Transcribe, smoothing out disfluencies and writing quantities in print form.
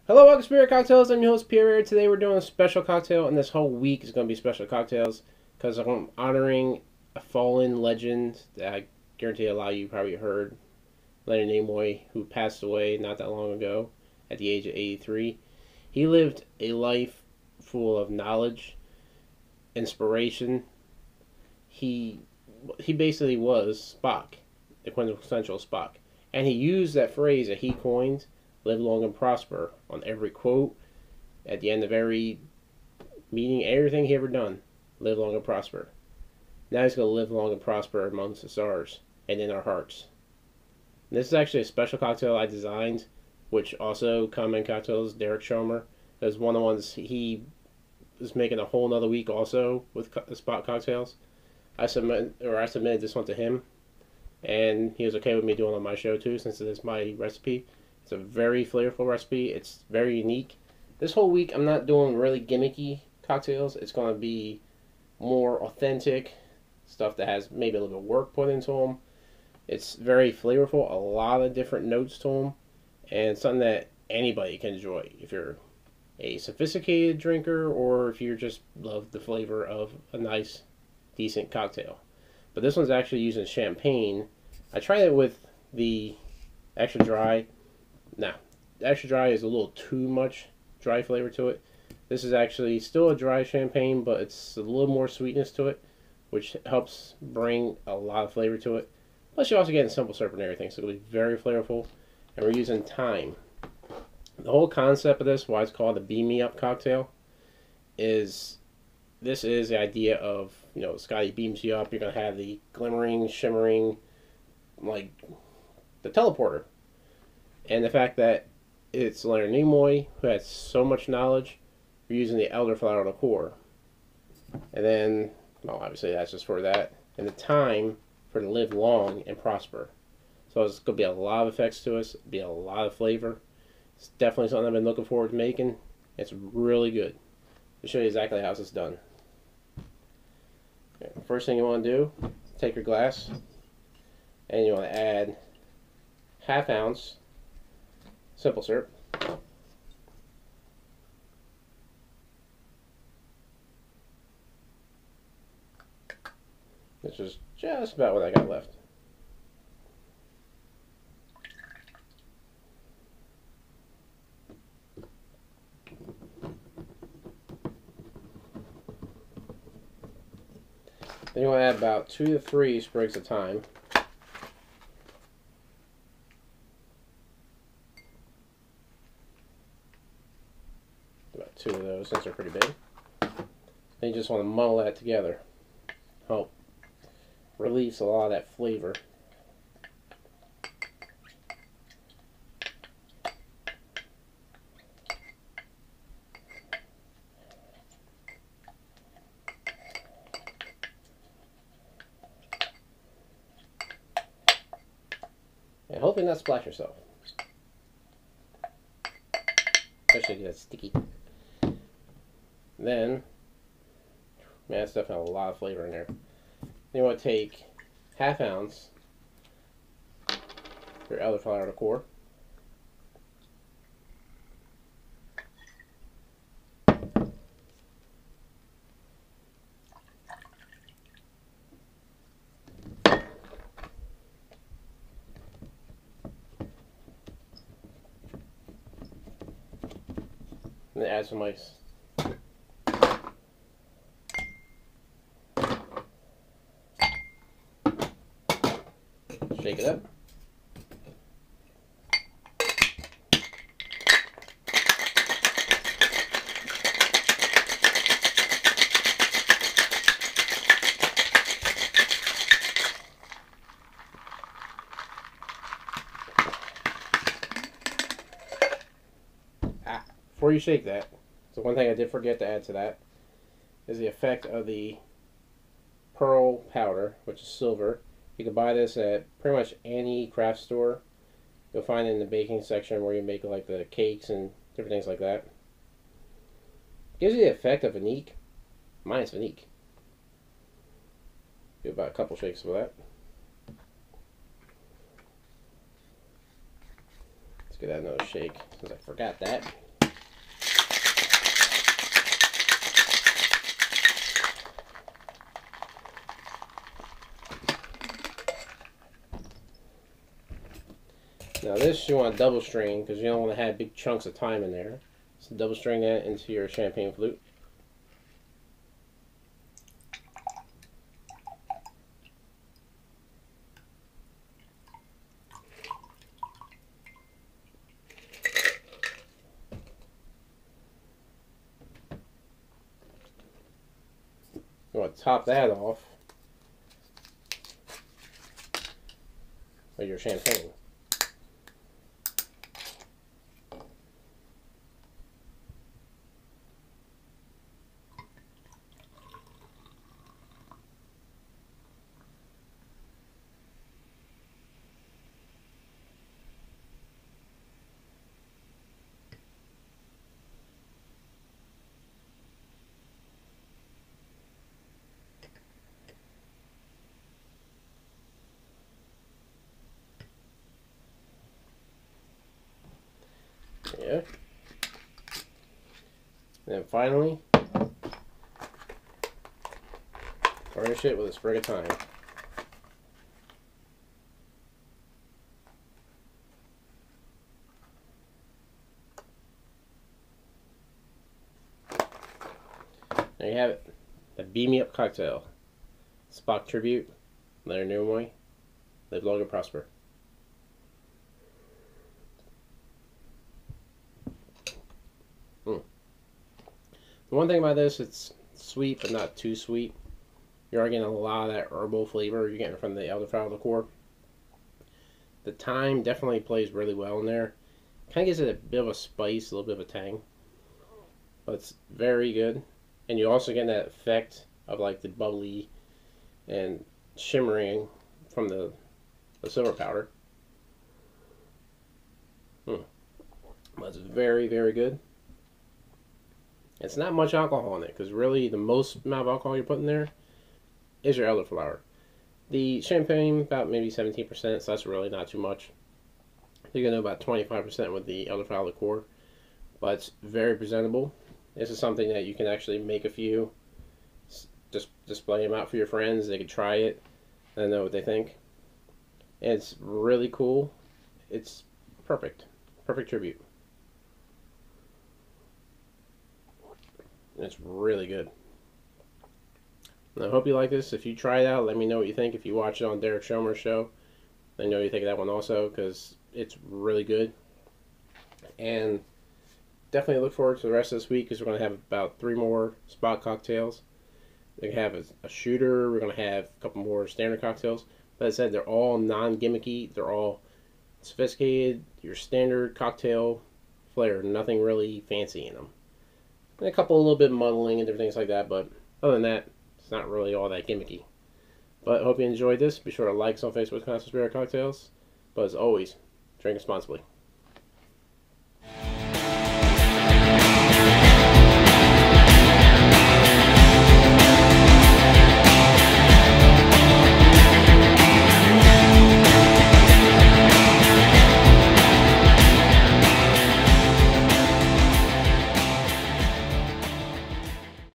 Hello, welcome to Spirit Cocktails. I'm your host, Pierre. Today we're doing a special cocktail, and this whole week is going to be special cocktails because I'm honoring a fallen legend that I guarantee a lot of you probably heard, Leonard Nimoy, who passed away not that long ago at the age of 83. He lived a life full of knowledge, inspiration. He basically was Spock, the quintessential Spock. And he used that phrase that he coined, live long and prosper, on every quote, at the end of every meeting, everything he ever done. Live long and prosper. Now he's going to live long and prosper amongst the stars and in our hearts. And this is actually a special cocktail I designed, which also Common Cocktails, Derek Schomer, is one of the ones he is making a whole nother week also with the spot cocktails. I submitted this one to him, and he was okay with me doing it on my show too, since it is my recipe. It's a very flavorful recipe. It's very unique. This whole week I'm not doing really gimmicky cocktails. It's going to be more authentic stuff that has maybe a little bit of work put into them. It's very flavorful, a lot of different notes to them, and something that anybody can enjoy. If you're a sophisticated drinker or if you just love the flavor of a nice, decent cocktail. But this one's actually using champagne. I tried it with the extra dry. Now, extra dry is a little too much dry flavor to it. This is actually still a dry champagne, but it's a little more sweetness to it, which helps bring a lot of flavor to it. Plus, you're also getting simple syrup and everything, so it'll be very flavorful. And we're using thyme. The whole concept of this, why it's called a Beam Me Up cocktail, is this is the idea of, Scotty beams you up. You're going to have the glimmering, shimmering, like the teleporter. And the fact that it's Leonard Nimoy, who has so much knowledge, we're using the Elderflower Liqueur. And then, well, obviously that's just for that. And the thyme for to live long and prosper. So it's going to be a lot of effects to us, be a lot of flavor. It's definitely something I've been looking forward to making. It's really good. I'll show you exactly how this is done. Okay, first thing you want to do, take your glass, and you want to add ½ ounce simple syrup. Which is just about what I got left. Then you want to add about 2 to 3 sprigs of thyme. About 2 of those, since they're pretty big. Then you just want to muddle that together. Help release a lot of that flavor. And hopefully not splash yourself. Especially if it's sticky. Then, man, that's definitely a lot of flavor in there. Then you want to take ½ ounce your Elderflower Liqueur. And then add some ice. Shake it up. Before you shake that, so one thing I did forget to add to that is the effect of the pearl powder, which is silver. You can buy this at pretty much any craft store. You'll find it in the baking section where you make like the cakes and different things like that. Gives you the effect of Vanique. Mine's Vanique. Do about a couple shakes of that. Let's give that another shake, since I forgot that. Now this you want to double strain because you don't want to have big chunks of thyme in there. So double strain that into your champagne flute. You want to top that off with your champagne. Yeah. And then finally, garnish it with a sprig of thyme. There you have it. The Beam Me Up cocktail. Spock tribute. Leonard Nimoy. Live long and prosper. The one thing about this, it's sweet but not too sweet. You are getting a lot of that herbal flavor you're getting from the Elderflower Liqueur. The thyme definitely plays really well in there. Kind of gives it a bit of a spice, a little bit of a tang. But it's very good. And you also get that effect of like the bubbly and shimmering from the silver powder. But it's very, very good. It's not much alcohol in it because really the most amount of alcohol you're putting there is your elderflower. The champagne about maybe 17%, so that's really not too much. You're gonna know about 25% with the elderflower liqueur, but it's very presentable. This is something that you can actually make a few, just display them out for your friends. They can try it and know what they think. And it's really cool. It's perfect tribute. It's really good. And I hope you like this. If you try it out, let me know what you think. If you watch it on Derek Schomer's show, let me know what you think of that one also, because it's really good. And definitely look forward to the rest of this week, because we're going to have about 3 more spot cocktails. We're going to have a shooter. We're going to have a couple more standard cocktails. But as I said, they're all non-gimmicky. They're all sophisticated, your standard cocktail flair. Nothing really fancy in them. And a couple a little bit muddling and different things like that, but other than that, it's not really all that gimmicky. But I hope you enjoyed this. Be sure to like us on Facebook, Constant Spirit Cocktails. But as always, drink responsibly.